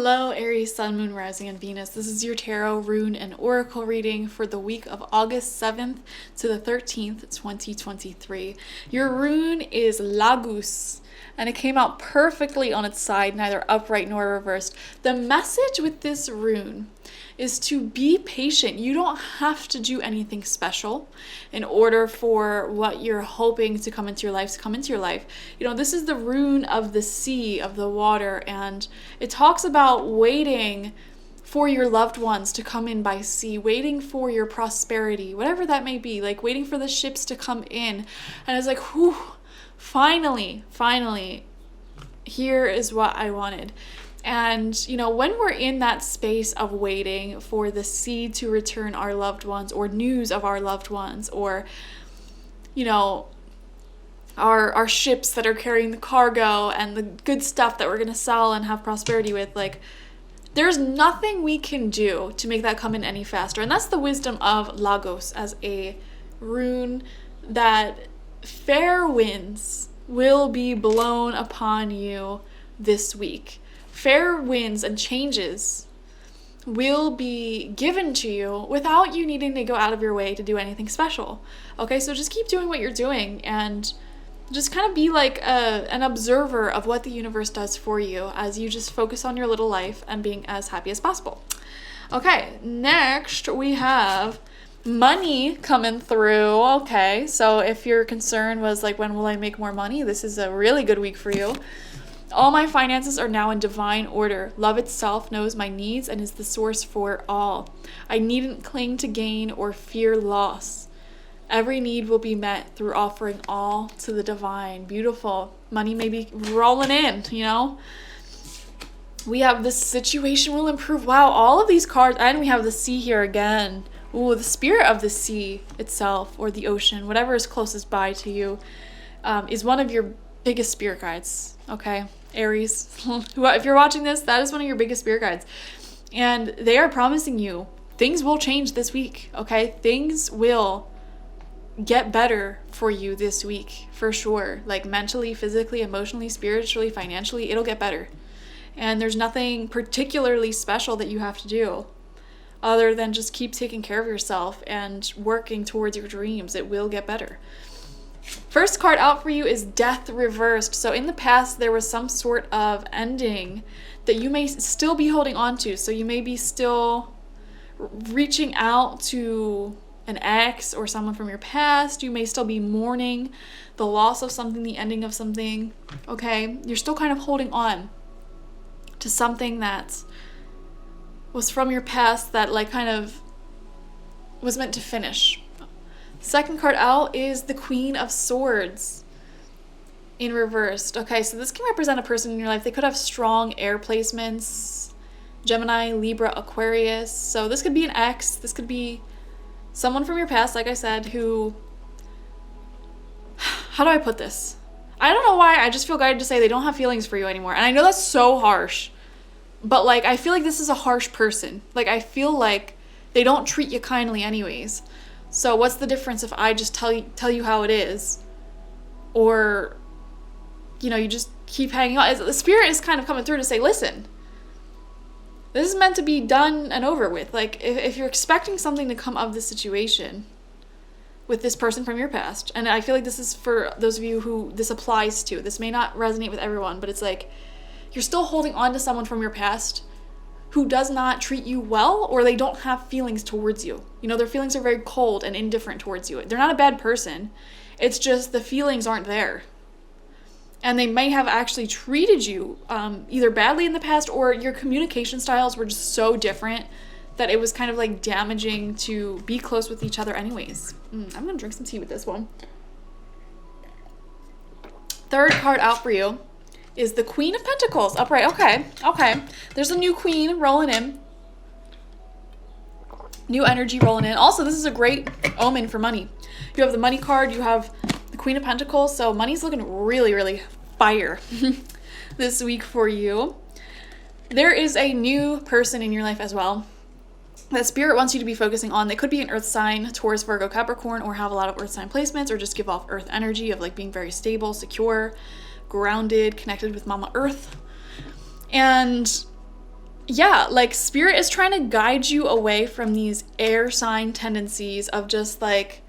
Hello, Aries, Sun, Moon, Rising, and Venus. This is your tarot, rune, and oracle reading for the week of August 7th to the 13th, 2023. Your rune is Lagus, and it came out perfectly on its side, neither upright nor reversed. The message with this rune is to be patient. You don't have to do anything special in order for what you're hoping to come into your life to come into your life. You know, this is the rune of the sea, of the water, and it talks about waiting for your loved ones to come in by sea, waiting for your prosperity, whatever that may be, like waiting for the ships to come in. And it's like, whew, finally, here is what I wanted. And, you know, when we're in that space of waiting for the sea to return our loved ones, or news of our loved ones, or, you know, our ships that are carrying the cargo and the good stuff that we're going to sell and have prosperity with, like, there's nothing we can do to make that come in any faster. And that's the wisdom of Lagos as a rune, that fair winds will be blown upon you this week. Fair winds and changes will be given to you without you needing to go out of your way to do anything special. Okay, so just keep doing what you're doing and just kind of be like an observer of what the universe does for you as you just focus on your little life and being as happy as possible. Okay, next we have money coming through. Okay, so if your concern was like, when will I make more money? This is a really good week for you. All my finances are now in divine order. Love itself knows my needs and is the source for all. I needn't cling to gain or fear loss. Every need will be met through offering all to the divine. Beautiful. Money may be rolling in, you know? We have this situation will improve. Wow, all of these cards. And we have the sea here again. Ooh, the spirit of the sea itself, or the ocean, whatever is closest by to you, is one of your biggest spirit guides. Okay, Aries. If you're watching this, that is one of your biggest spirit guides. And they are promising you things will change this week. Okay, things will get better for you this week, for sure. Like mentally, physically, emotionally, spiritually, financially, it'll get better. And there's nothing particularly special that you have to do other than just keep taking care of yourself and working towards your dreams. It will get better. First card out for you is Death Reversed. So in the past, there was some sort of ending that you may still be holding on to. So you may be still reaching out to an ex or someone from your past. You may still be mourning the loss of something, the ending of something. Okay, you're still kind of holding on to something that was from your past that like kind of was meant to finish. Second card out is the Queen of Swords in reversed. Okay, so this can represent a person in your life. They could have strong air placements, Gemini, Libra, Aquarius. So this could be an ex. This could be someone from your past, like I said, who, how do I put this? I don't know why, I just feel guided to say they don't have feelings for you anymore. And I know that's so harsh, but like, I feel like this is a harsh person. Like, I feel like they don't treat you kindly anyways. So what's the difference if I just tell you how it is? Or, you know, you just keep hanging on. The spirit is kind of coming through to say, listen, this is meant to be done and over with. Like, if you're expecting something to come of this situation with this person from your past, and I feel like this is for those of you who this applies to. This may not resonate with everyone, but it's like, you're still holding on to someone from your past who does not treat you well, or they don't have feelings towards you. You know, their feelings are very cold and indifferent towards you. They're not a bad person. It's just the feelings aren't there. And they may have actually treated you either badly in the past, or your communication styles were just so different that it was kind of like damaging to be close with each other anyways. I'm gonna drink some tea with this one. Third card out for you is the Queen of Pentacles. Upright. Okay. There's a new queen rolling in. New energy rolling in. Also, this is a great omen for money. You have the money card. You have the Queen of Pentacles. So money's looking really, really fire this week for you. There is a new person in your life as well that spirit wants you to be focusing on. They could be an earth sign, Taurus, Virgo, Capricorn, or have a lot of earth sign placements, or just give off earth energy of like being very stable, secure, grounded, connected with Mama Earth. And yeah, like spirit is trying to guide you away from these air sign tendencies of just like,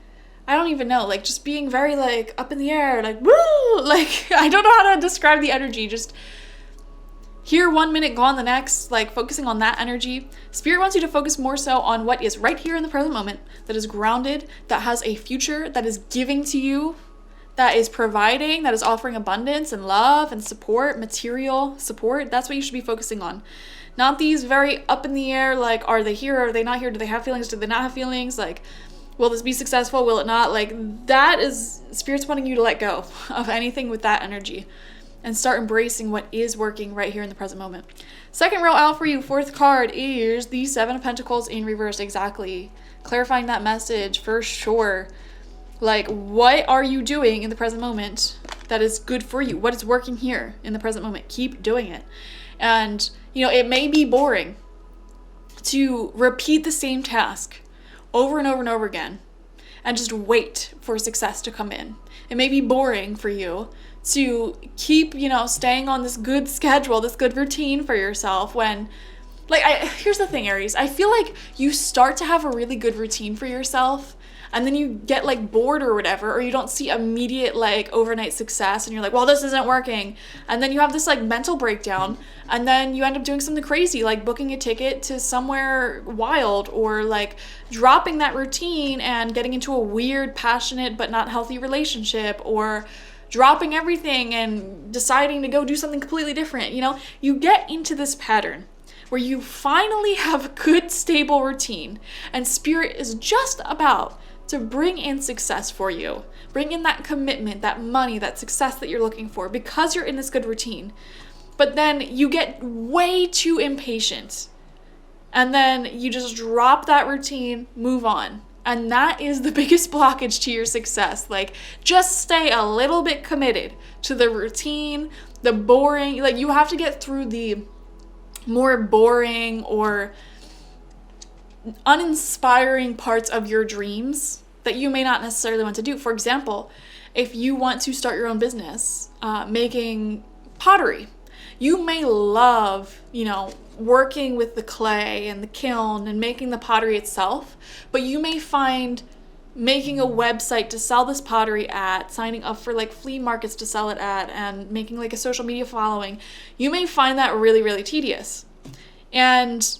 I don't even know, like just being very like up in the air, like woo, like I don't know how to describe the energy, just here 1 minute, gone the next, like focusing on that energy. Spirit wants you to focus more so on what is right here in the present moment, that is grounded, that has a future, that is giving to you, that is providing, that is offering abundance and love and support, material support. That's what you should be focusing on. Not these very up in the air, like, are they here? Are they not here? Do they have feelings? Do they not have feelings? Like, will this be successful? Will it not? Like, that is Spirit's wanting you to let go of anything with that energy and start embracing what is working right here in the present moment. Second row out for you, fourth card is the Seven of Pentacles in reverse. Exactly. Clarifying that message for sure. Like, what are you doing in the present moment that is good for you? What is working here in the present moment? Keep doing it. And, you know, it may be boring to repeat the same task over and over and over again and just wait for success to come in. It may be boring for you to keep, you know, staying on this good schedule, this good routine for yourself when, like, here's the thing, Aries. I feel like you start to have a really good routine for yourself and then you get like bored or whatever, or you don't see immediate like overnight success and you're like, well, this isn't working. And then you have this like mental breakdown and then you end up doing something crazy, like booking a ticket to somewhere wild or like dropping that routine and getting into a weird, passionate, but not healthy relationship, or dropping everything and deciding to go do something completely different. You know, you get into this pattern where you finally have a good, stable routine and Spirit is just about to bring in success for you. Bring in that commitment, that money, that success that you're looking for because you're in this good routine. But then you get way too impatient and then you just drop that routine, move on. And that is the biggest blockage to your success. Like, just stay a little bit committed to the routine, the boring, like you have to get through the more boring or uninspiring parts of your dreams that you may not necessarily want to do. For example, if you want to start your own business, making pottery, you may love, you know, working with the clay and the kiln and making the pottery itself, but you may find making a website to sell this pottery at, signing up for like flea markets to sell it at, and making like a social media following, you may find that really, really tedious. And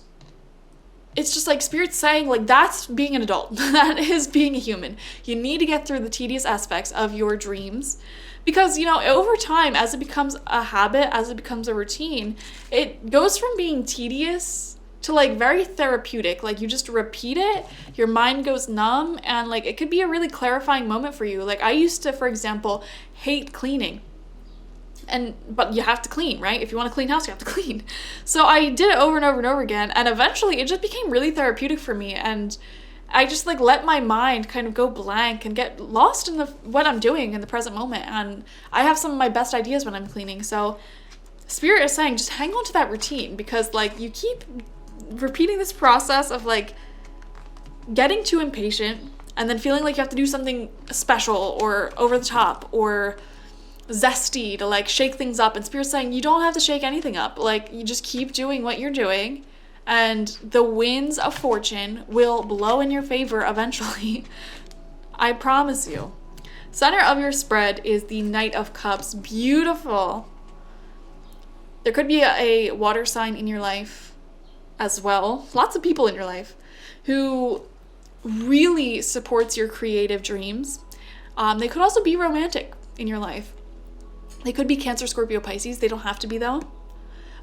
it's just like Spirit's saying, like, that's being an adult. That is being a human. You need to get through the tedious aspects of your dreams because, you know, over time, as it becomes a habit, as it becomes a routine, it goes from being tedious to like very therapeutic. Like, you just repeat it, your mind goes numb, and like it could be a really clarifying moment for you. Like, I used to, for example, hate cleaning. But you have to clean, right? If you want to clean house, you have to clean. So I did it over and over and over again, and eventually it just became really therapeutic for me, and I just like let my mind kind of go blank and get lost in what I'm doing in the present moment. And I have some of my best ideas when I'm cleaning. So Spirit is saying just hang on to that routine, because like you keep repeating this process of like getting too impatient and then feeling like you have to do something special or over the top or zesty to like shake things up, and Spirit's saying you don't have to shake anything up. Like, you just keep doing what you're doing and the winds of fortune will blow in your favor eventually. I promise you. Center of your spread is the Knight of Cups. Beautiful. There could be a water sign in your life as well. Lots of people in your life who really supports your creative dreams. They could also be romantic in your life. They could be Cancer, Scorpio, Pisces. They don't have to be though.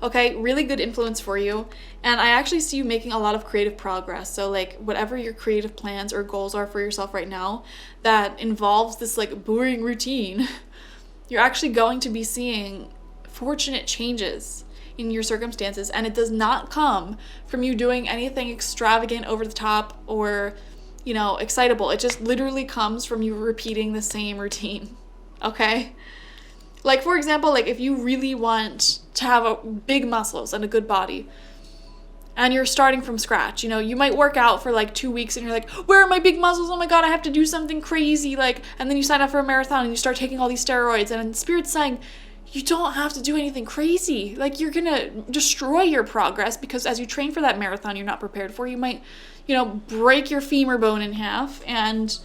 Okay, really good influence for you. And I actually see you making a lot of creative progress. So like whatever your creative plans or goals are for yourself right now that involves this like boring routine, you're actually going to be seeing fortunate changes in your circumstances. And it does not come from you doing anything extravagant, over the top, or, you know, excitable. It just literally comes from you repeating the same routine. Okay? Like, for example, like if you really want to have a big muscles and a good body and you're starting from scratch, you know, you might work out for like 2 weeks and you're like, where are my big muscles? Oh my God, I have to do something crazy. Like, and then you sign up for a marathon and you start taking all these steroids, and Spirit's saying, you don't have to do anything crazy. Like, you're gonna destroy your progress because as you train for that marathon you're not prepared for, you might, break your femur bone in half, and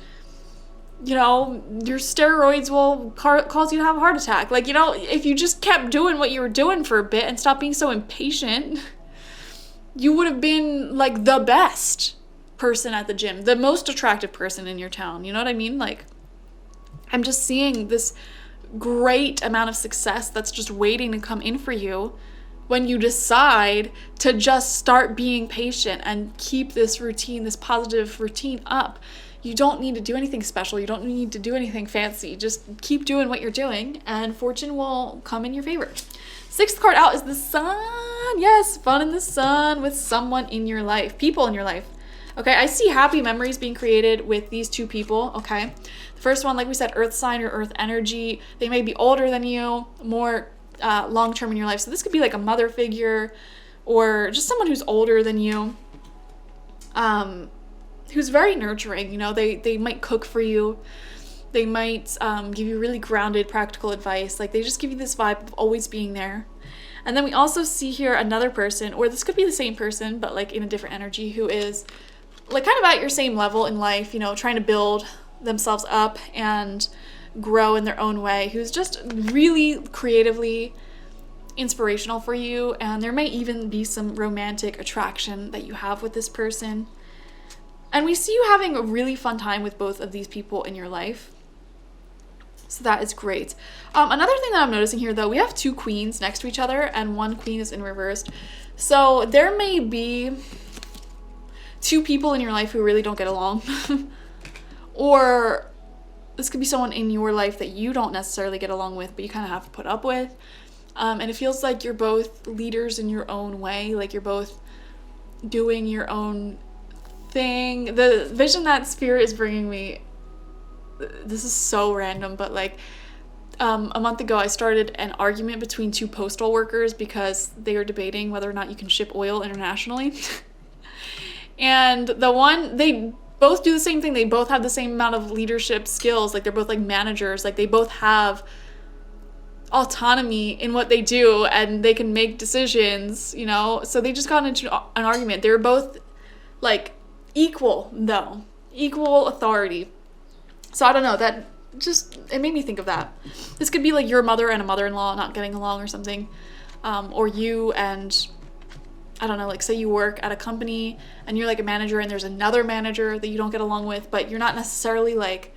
your steroids will cause you to have a heart attack. Like, if you just kept doing what you were doing for a bit and stopped being so impatient, you would have been like the best person at the gym, the most attractive person in your town. You know what I mean? Like, I'm just seeing this great amount of success that's just waiting to come in for you when you decide to just start being patient and keep this routine, this positive routine up. You don't need to do anything special. You don't need to do anything fancy. Just keep doing what you're doing and fortune will come in your favor. Sixth card out is the sun. Yes, fun in the sun with someone in your life, people in your life. Okay, I see happy memories being created with these two people, okay? The first one, like we said, earth sign or earth energy. They may be older than you, more long-term in your life. So this could be like a mother figure or just someone who's older than you, who's very nurturing. They might cook for you. They might give you really grounded, practical advice. Like, they just give you this vibe of always being there. And then we also see here another person, or this could be the same person, but like in a different energy, who is like kind of at your same level in life, trying to build themselves up and grow in their own way, who's just really creatively inspirational for you. And there may even be some romantic attraction that you have with this person. And we see you having a really fun time with both of these people in your life. So that is great. Another thing that I'm noticing here, though, we have two queens next to each other and one queen is in reversed. So there may be two people in your life who really don't get along. Or this could be someone in your life that you don't necessarily get along with, but you kind of have to put up with. And it feels like you're both leaders in your own way. Like, you're both doing your own thing. The vision that Spirit is bringing me, this is so random, but like a month ago I started an argument between two postal workers because they were debating whether or not you can ship oil internationally. And they both do the same thing. They both have the same amount of leadership skills. Like, they're both like managers. Like, they both have autonomy in what they do and they can make decisions, so they just got into an argument. They were both like equal authority. So I don't know, that just, it made me think of that. This could be like your mother and a mother-in-law not getting along or something. Or you and, I don't know, like say you work at a company and you're like a manager and there's another manager that you don't get along with, but you're not necessarily like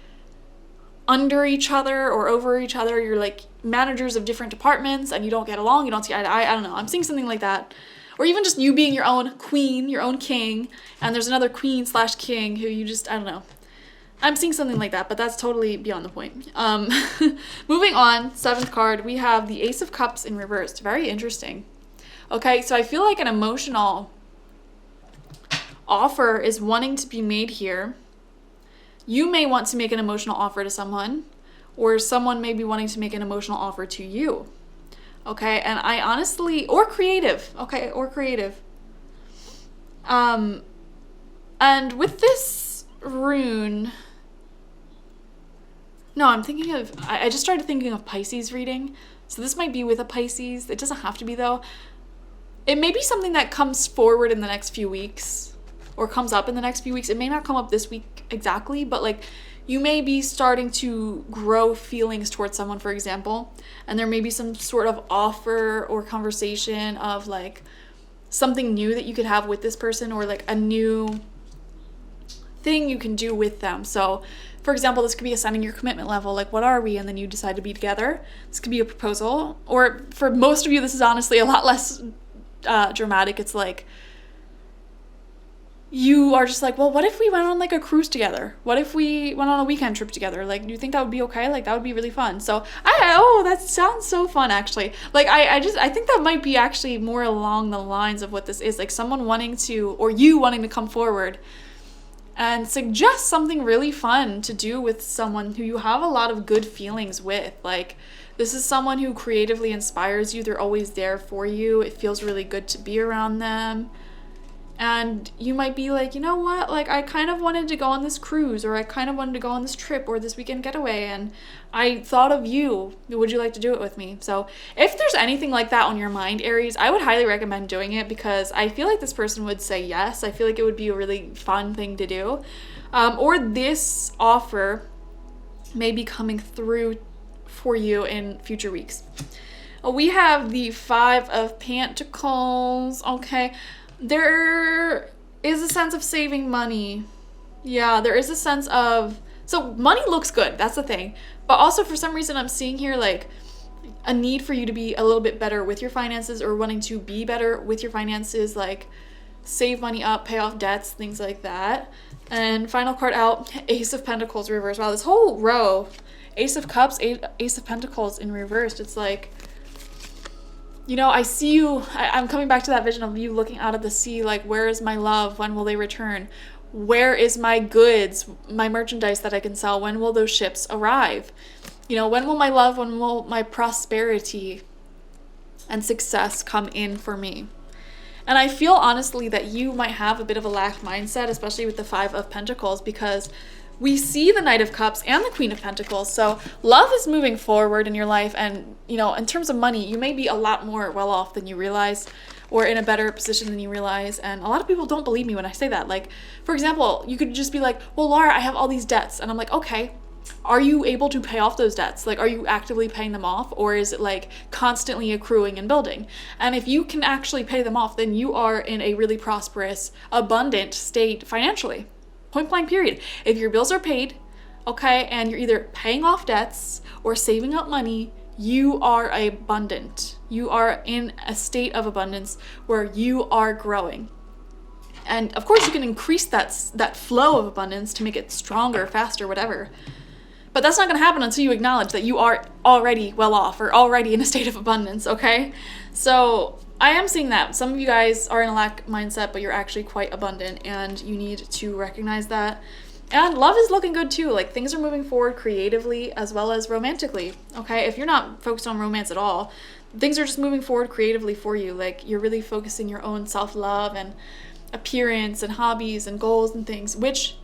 under each other or over each other. You're like managers of different departments and you don't get along. You don't see eye to eye. I don't know. I'm seeing something like that. Or even just you being your own queen, your own king, and there's another queen/king who you just, I don't know. I'm seeing something like that, but that's totally beyond the point. Moving on, seventh card, we have the Ace of Cups in reversed. Very interesting. Okay, so I feel like an emotional offer is wanting to be made here. You may want to make an emotional offer to someone, or someone may be wanting to make an emotional offer to you. Okay, and I honestly, or creative. Okay, or creative. And with this rune, no, I'm thinking of, I just started thinking of Pisces reading. So this might be with a Pisces. It doesn't have to be, though. It may be something that comes forward in the next few weeks or comes up in the next few weeks. It may not come up this week exactly, but like you may be starting to grow feelings towards someone, for example, and there may be some sort of offer or conversation of like something new that you could have with this person, or like a new thing you can do with them. So for example, this could be ascending your commitment level, like what are we, and then you decide to be together. This could be a proposal, or for most of you this is honestly a lot less dramatic. It's like you are just like, well, what if we went on like a cruise together? What if we went on a weekend trip together? Like, do you think that would be okay? Like, that would be really fun. So that sounds so fun, actually. Like, I think that might be actually more along the lines of what this is, like someone wanting to, or you wanting to come forward and suggest something really fun to do with someone who you have a lot of good feelings with. Like, this is someone who creatively inspires you. They're always there for you. It feels really good to be around them. And you might be like, you know what, like I kind of wanted to go on this cruise, or I kind of wanted to go on this trip or this weekend getaway, and I thought of you. Would you like to do it with me? So if there's anything like that on your mind, Aries, I would highly recommend doing it, because I feel like this person would say yes. I feel like it would be a really fun thing to do. Or this offer may be coming through for you in future weeks. We have the Five of Pentacles. Okay. There is a sense of saving money. Yeah, there is a sense of, so money looks good, that's the thing. But also for some reason I'm seeing here like a need for you to be a little bit better with your finances, or wanting to be better with your finances, like save money up, pay off debts, things like that. And final card out, Ace of Pentacles reversed. Wow, this whole row, Ace of Cups, Ace of Pentacles in reversed. It's like, you know, I see you, I'm coming back to that vision of you looking out at the sea, like, where is my love? When will they return? Where is my goods, my merchandise that I can sell? When will those ships arrive? You know, when will my love, when will my prosperity and success come in for me? And I feel honestly that you might have a bit of a lack mindset, especially with the Five of Pentacles, because we see the Knight of Cups and the Queen of Pentacles. So love is moving forward in your life. And, you know, in terms of money, you may be a lot more well off than you realize, or in a better position than you realize. And a lot of people don't believe me when I say that. Like, for example, you could just be like, well, Laura, I have all these debts. And I'm like, okay, are you able to pay off those debts? Like, are you actively paying them off? Or is it like constantly accruing and building? And if you can actually pay them off, then you are in a really prosperous, abundant state financially. Point blank period. If your bills are paid, okay, and you're either paying off debts or saving up money, you are abundant. You are in a state of abundance where you are growing. And of course you can increase that flow of abundance to make it stronger, faster, whatever. But that's not going to happen until you acknowledge that you are already well off, or already in a state of abundance, okay? So I am seeing that. Some of you guys are in a lack mindset, but you're actually quite abundant, and you need to recognize that. And love is looking good too. Like, things are moving forward creatively as well as romantically, okay? If you're not focused on romance at all, things are just moving forward creatively for you. Like, you're really focusing your own self-love and appearance and hobbies and goals and things, which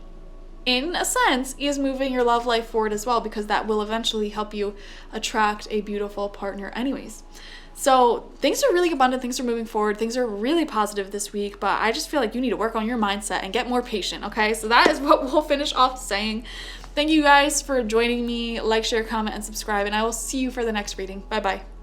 in a sense is moving your love life forward as well, because that will eventually help you attract a beautiful partner anyways. So things are really abundant, things are moving forward, things are really positive this week, but I just feel like you need to work on your mindset and get more patient, okay? So that is what we'll finish off saying. Thank you guys for joining me. Like, share, comment, and subscribe, and I will see you for the next reading. Bye-bye.